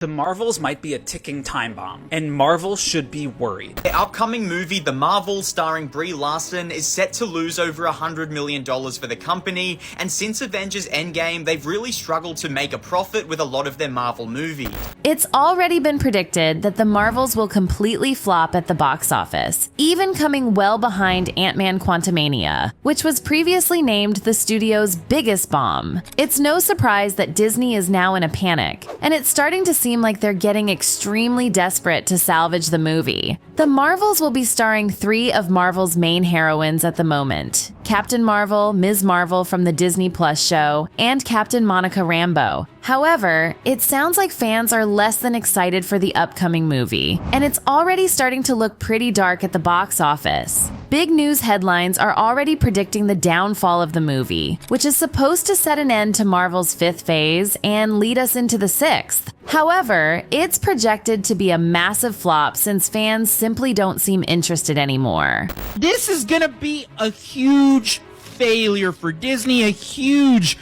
The Marvels might be a ticking time bomb, and Marvel should be worried. The upcoming movie, The Marvels, starring Brie Larson, is set to lose over $100 million for the company, and since Avengers Endgame, they've really struggled to make a profit with a lot of their Marvel movies. It's already been predicted that The Marvels will completely flop at the box office, even coming well behind Ant-Man Quantumania, which was previously named the studio's biggest bomb. It's no surprise that Disney is now in a panic, and it's starting to seem like they're getting extremely desperate to salvage the movie. The Marvels will be starring 3 of Marvel's main heroines at the moment: Captain Marvel, Ms. Marvel from the Disney Plus show, and Captain Monica Rambeau. However, it sounds like fans are less than excited for the upcoming movie, and it's already starting to look pretty dark at the box office. Big news headlines are already predicting the downfall of the movie, which is supposed to set an end to Marvel's 5th phase and lead us into the 6th. However, it's projected to be a massive flop since fans simply don't seem interested anymore. This is gonna be a huge failure for Disney, a huge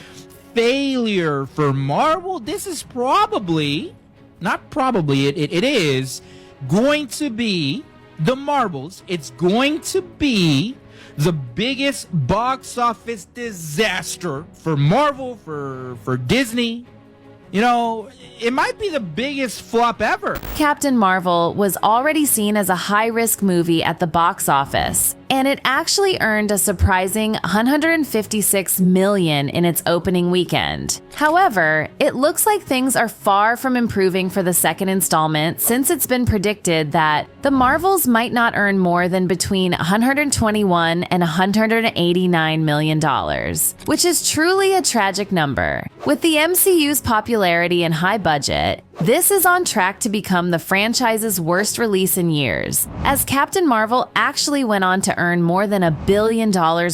failure for Marvel. This is probably, not probably, it is going to be the Marvels. It's going to be the biggest box office disaster for Marvel, for Disney. You know, it might be the biggest flop ever. Captain Marvel was already seen as a high-risk movie at the box office, and it actually earned a surprising $156 million in its opening weekend. However, it looks like things are far from improving for the second installment, since it's been predicted that the Marvels might not earn more than between $121 and $189 million, which is truly a tragic number. With the MCU's popularity and high budget, this is on track to become the franchise's worst release in years, as Captain Marvel actually went on to earn more than $1 billion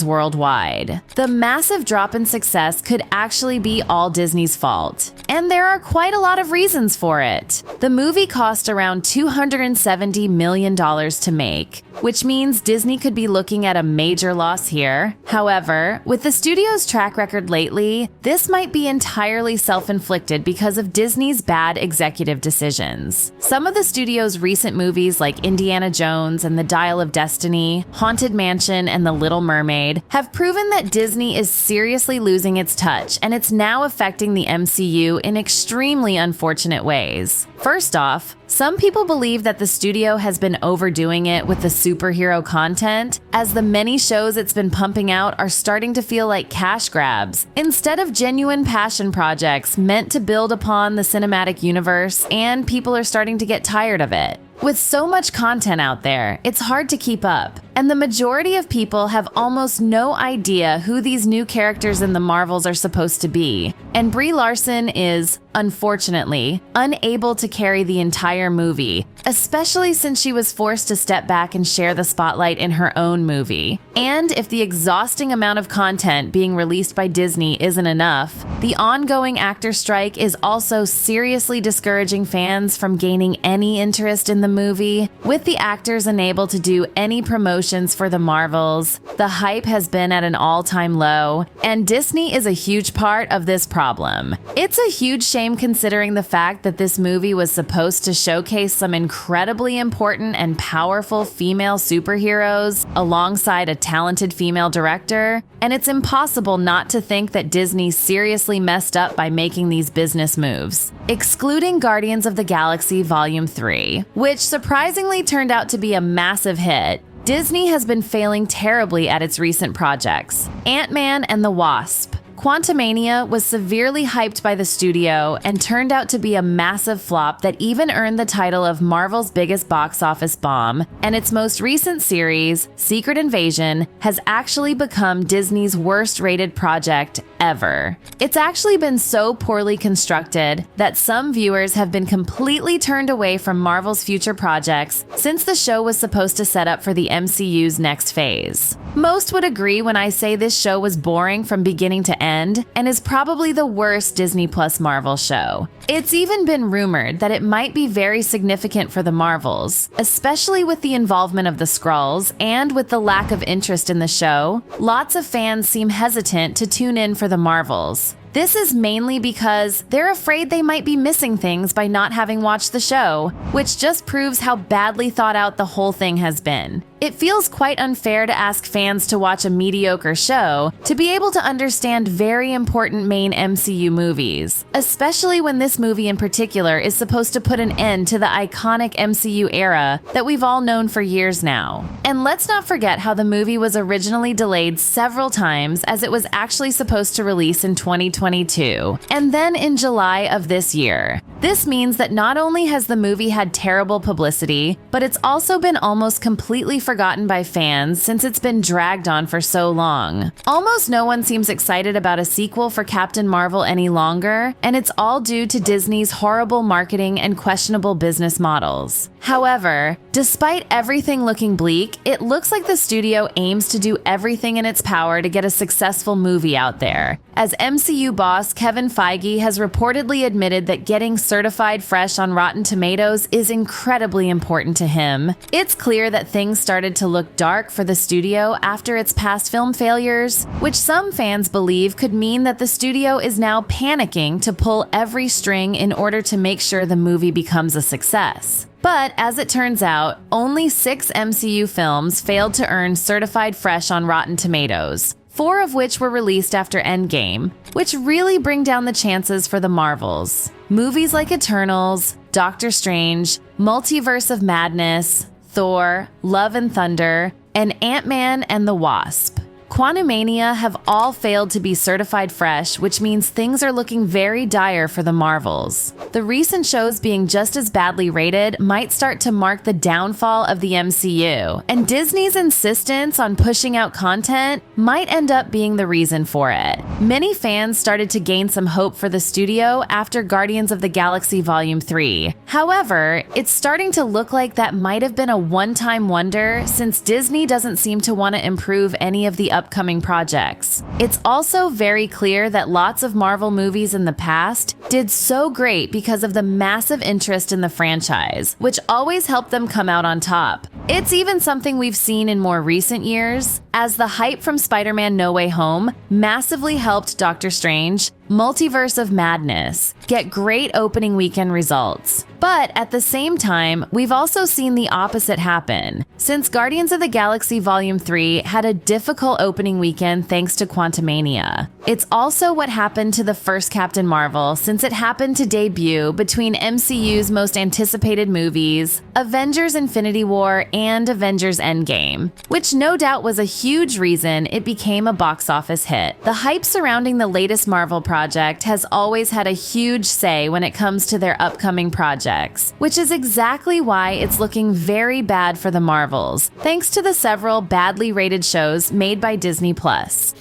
worldwide. The massive drop in success could actually be all Disney's fault, and there are quite a lot of reasons for it. The movie cost around $270 million to make, which means Disney could be looking at a major loss here. However, with the studio's track record lately, this might be entirely self-inflicted because of Disney's bad executive decisions. Some of the studio's recent movies like Indiana Jones and the Dial of Destiny, Haunted Mansion, and The Little Mermaid have proven that Disney is seriously losing its touch, and it's now affecting the MCU in extremely unfortunate ways. First off, some people believe that the studio has been overdoing it with the superhero content, as the many shows it's been pumping out are starting to feel like cash grabs, instead of genuine passion projects meant to build upon the cinematic universe, and people are starting to get tired of it. With so much content out there, it's hard to keep up, and the majority of people have almost no idea who these new characters in the Marvels are supposed to be, and Brie Larson is, unfortunately, unable to carry the entire movie, especially since she was forced to step back and share the spotlight in her own movie. And if the exhausting amount of content being released by Disney isn't enough, the ongoing actor strike is also seriously discouraging fans from gaining any interest in the movie. With the actors unable to do any promotions for the Marvels, the hype has been at an all-time low, and Disney is a huge part of this problem. It's a huge shame considering the fact that this movie was supposed to showcase some incredibly important and powerful female superheroes alongside a talented female director, and it's impossible not to think that Disney seriously messed up by making these business moves. Excluding Guardians of the Galaxy Volume 3, which surprisingly turned out to be a massive hit, Disney has been failing terribly at its recent projects. Ant-Man and the Wasp. Quantumania was severely hyped by the studio and turned out to be a massive flop that even earned the title of Marvel's biggest box office bomb, and its most recent series, Secret Invasion, has actually become Disney's worst-rated project ever. It's actually been so poorly constructed that some viewers have been completely turned away from Marvel's future projects since the show was supposed to set up for the MCU's next phase. Most would agree when I say this show was boring from beginning to end and is probably the worst Disney Plus Marvel show. It's even been rumored that it might be very significant for the Marvels, especially with the involvement of the Skrulls, and with the lack of interest in the show, lots of fans seem hesitant to tune in for the Marvels. This is mainly because they're afraid they might be missing things by not having watched the show, which just proves how badly thought out the whole thing has been. It feels quite unfair to ask fans to watch a mediocre show to be able to understand very important main MCU movies, especially when this movie in particular is supposed to put an end to the iconic MCU era that we've all known for years now. And let's not forget how the movie was originally delayed several times, as it was actually supposed to release in 2022, and then in July of this year. This means that not only has the movie had terrible publicity, but it's also been almost completely forgotten by fans since it's been dragged on for so long. Almost no one seems excited about a sequel for Captain Marvel any longer, and it's all due to Disney's horrible marketing and questionable business models. However, despite everything looking bleak, it looks like the studio aims to do everything in its power to get a successful movie out there, as MCU boss Kevin Feige has reportedly admitted that getting certified fresh on Rotten Tomatoes is incredibly important to him. It's clear that things started to look dark for the studio after its past film failures, which some fans believe could mean that the studio is now panicking to pull every string in order to make sure the movie becomes a success. But as it turns out, only 6 MCU films failed to earn certified fresh on Rotten Tomatoes, 4 of which were released after Endgame, which really bring down the chances for the Marvels. Movies like Eternals, Doctor Strange, Multiverse of Madness, Thor, Love and Thunder, and Ant-Man and the Wasp. Quantumania have all failed to be certified fresh, which means things are looking very dire for the Marvels. The recent shows being just as badly rated might start to mark the downfall of the MCU, and Disney's insistence on pushing out content might end up being the reason for it. Many fans started to gain some hope for the studio after Guardians of the Galaxy Volume 3. However, it's starting to look like that might have been a one-time wonder, since Disney doesn't seem to want to improve any of the upcoming projects. It's also very clear that lots of Marvel movies in the past did so great because of the massive interest in the franchise, which always helped them come out on top. It's even something we've seen in more recent years, as the hype from Spider-Man No Way Home massively helped Doctor Strange, Multiverse of Madness get great opening weekend results. But at the same time, we've also seen the opposite happen, since Guardians of the Galaxy Volume 3 had a difficult opening weekend thanks to Quantumania. It's also what happened to the first Captain Marvel, since it happened to debut between MCU's most anticipated movies, Avengers Infinity War and Avengers Endgame, which no doubt was a huge reason it became a box office hit. The hype surrounding the latest Marvel project has always had a huge say when it comes to their upcoming projects, which is exactly why it's looking very bad for the Marvels, thanks to the several badly rated shows made by Disney+.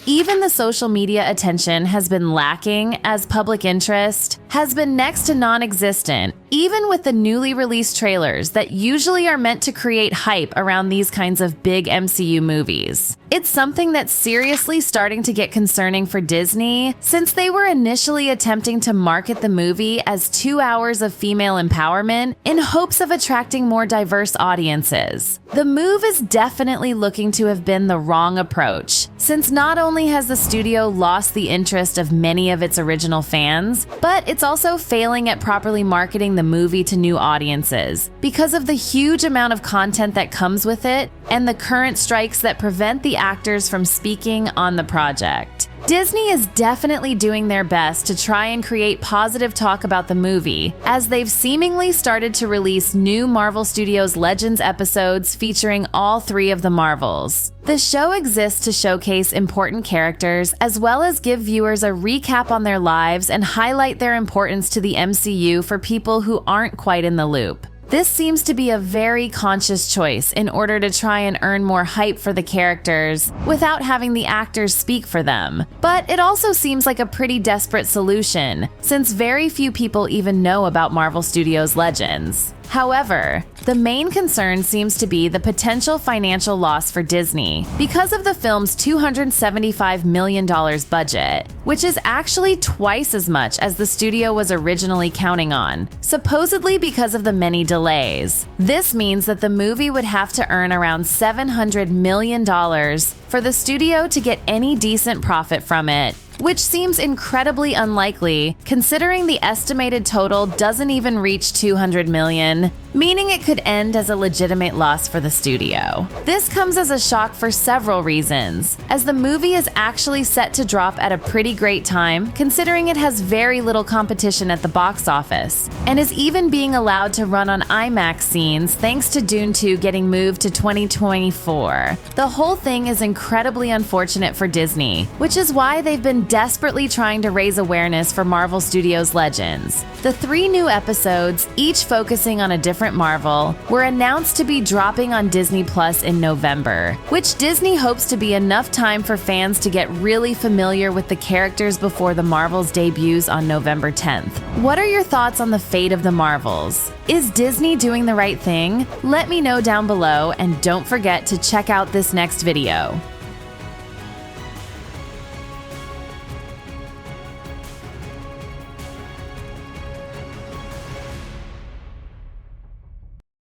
Even the social media attention has been lacking, as public interest has been next to non-existent, even with the newly released trailers that usually are meant to create hype around these kinds of big MCU movies. It's something that's seriously starting to get concerning for Disney, since they were initially attempting to market the movie as 2 hours of female empowerment in hopes of attracting more diverse audiences. The move is definitely looking to have been the wrong approach, since not only has the studio lost the interest of many of its original fans, but it's also failing at properly marketing the movie to new audiences because of the huge amount of content that comes with it and the current strikes that prevent the actors from speaking on the project. Disney is definitely doing their best to try and create positive talk about the movie, as they've seemingly started to release new Marvel Studios Legends episodes featuring all 3 of the Marvels. The show exists to showcase important characters, as well as give viewers a recap on their lives and highlight their importance to the MCU for people who aren't quite in the loop. This seems to be a very conscious choice in order to try and earn more hype for the characters without having the actors speak for them. But it also seems like a pretty desperate solution, since very few people even know about Marvel Studios Legends. However, the main concern seems to be the potential financial loss for Disney because of the film's $275 million budget, which is actually twice as much as the studio was originally counting on, supposedly because of the many delays. This means that the movie would have to earn around $700 million for the studio to get any decent profit from it, which seems incredibly unlikely considering the estimated total doesn't even reach 200 million, meaning it could end as a legitimate loss for the studio. This comes as a shock for several reasons, as the movie is actually set to drop at a pretty great time considering it has very little competition at the box office, and is even being allowed to run on IMAX scenes thanks to Dune 2 getting moved to 2024. The whole thing is incredibly unfortunate for Disney, which is why they've been desperately trying to raise awareness for Marvel Studios Legends. The 3 new episodes, each focusing on a different Marvel, were announced to be dropping on Disney Plus in November, which Disney hopes to be enough time for fans to get really familiar with the characters before the Marvels debuts on November 10th. What are your thoughts on the fate of the Marvels? Is Disney doing the right thing? Let me know down below, and don't forget to check out this next video.